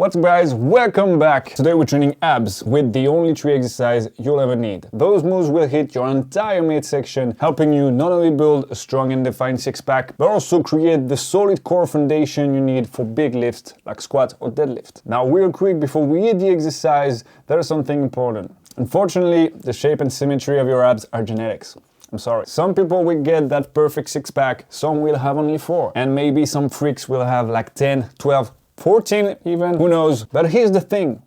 What's up guys, welcome back! Today we're training abs with the only 3 exercises you'll ever need. Those moves will hit your entire midsection, helping you not only build a strong and defined six-pack, but also create the solid core foundation you need for big lifts like squat or deadlift. Now real quick, before we hit the exercise, there is something important. Unfortunately, the shape and symmetry of your abs are genetics. I'm sorry. Some people will get that perfect six-pack, some will have only 4, and maybe some freaks will have like 10, 12, 14 even, who knows. But here's the thing,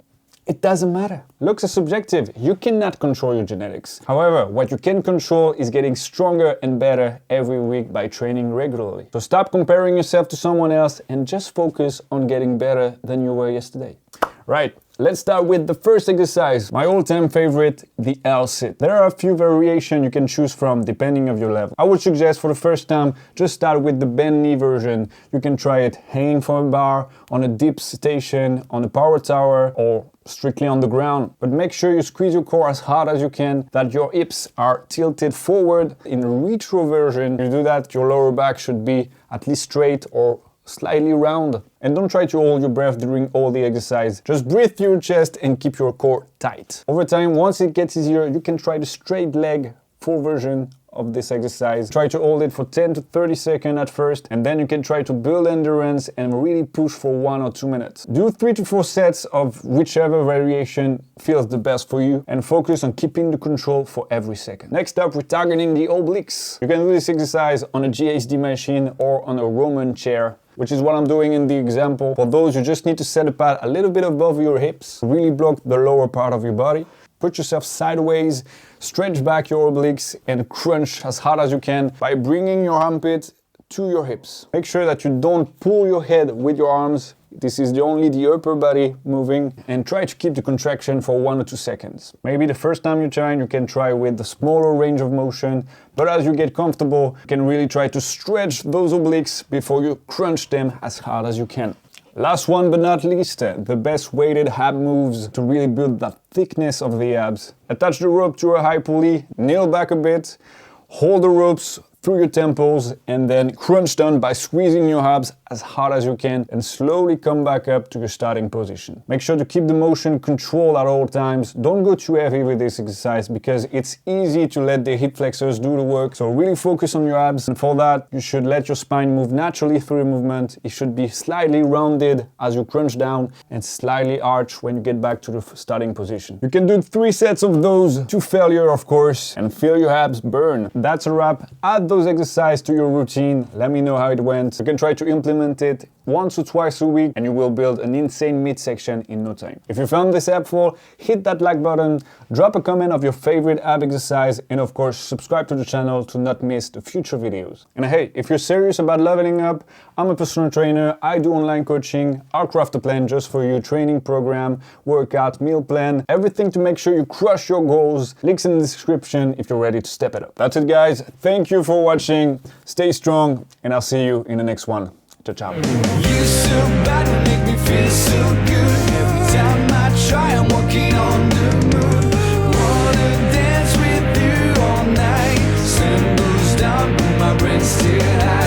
it doesn't matter. Looks are subjective, you cannot control your genetics. However, what you can control is getting stronger and better every week by training regularly. So stop comparing yourself to someone else and just focus on getting better than you were yesterday. Right, let's start with the first exercise, my all-time favorite, the L-sit. There are a few variations you can choose from depending on your level. I would suggest for the first time, just start with the bend knee version. You can try it hanging from a bar, on a deep station, on a power tower, or strictly on the ground. But make sure you squeeze your core as hard as you can, that your hips are tilted forward. In the retro version, you do that, your lower back should be at least straight or slightly round. And don't try to hold your breath during all the exercise. Just breathe through your chest and keep your core tight. Over time, once it gets easier, you can try the straight leg full version of this exercise. Try to hold it for 10 to 30 seconds at first, and then you can try to build endurance and really push for 1 or 2 minutes. Do 3 to 4 sets of whichever variation feels the best for you, and focus on keeping the control for every second. Next up, we're targeting the obliques. You can do this exercise on a GHD machine or on a Roman chair, which is what I'm doing in the example. For those, you just need to set the pad a little bit above your hips, really block the lower part of your body. Put yourself sideways, stretch back your obliques and crunch as hard as you can by bringing your armpit to your hips. Make sure that you don't pull your head with your arms. This is only the upper body moving, and try to keep the contraction for 1 or 2 seconds. Maybe the first time you try, you can try with the smaller range of motion, but as you get comfortable, you can really try to stretch those obliques before you crunch them as hard as you can. Last one but not least, the best weighted ab moves to really build that thickness of the abs. Attach the rope to a high pulley, kneel back a bit, hold the ropes through your temples, and then crunch down by squeezing your abs as hard as you can and slowly come back up to your starting position. Make sure to keep the motion controlled at all times. Don't go too heavy with this exercise because it's easy to let the hip flexors do the work. So really focus on your abs, and for that you should let your spine move naturally through the movement. It should be slightly rounded as you crunch down and slightly arch when you get back to the starting position. You can do 3 sets of those to failure, of course, and feel your abs burn. That's a wrap. Add those exercises to your routine. Let me know how it went. You can try to implement it once or twice a week and you will build an insane midsection in no time. If you found this helpful, hit that like button, drop a comment of your favorite ab exercise, and of course subscribe to the channel to not miss the future videos. And hey, if you're serious about leveling up, I'm a personal trainer, I do online coaching, I'll craft a plan just for you, training program, workout, meal plan, everything to make sure you crush your goals. Links in the description if you're ready to step it up. That's it guys, thank you for watching, stay strong, and I'll see you in the next one. Ciao, ciao.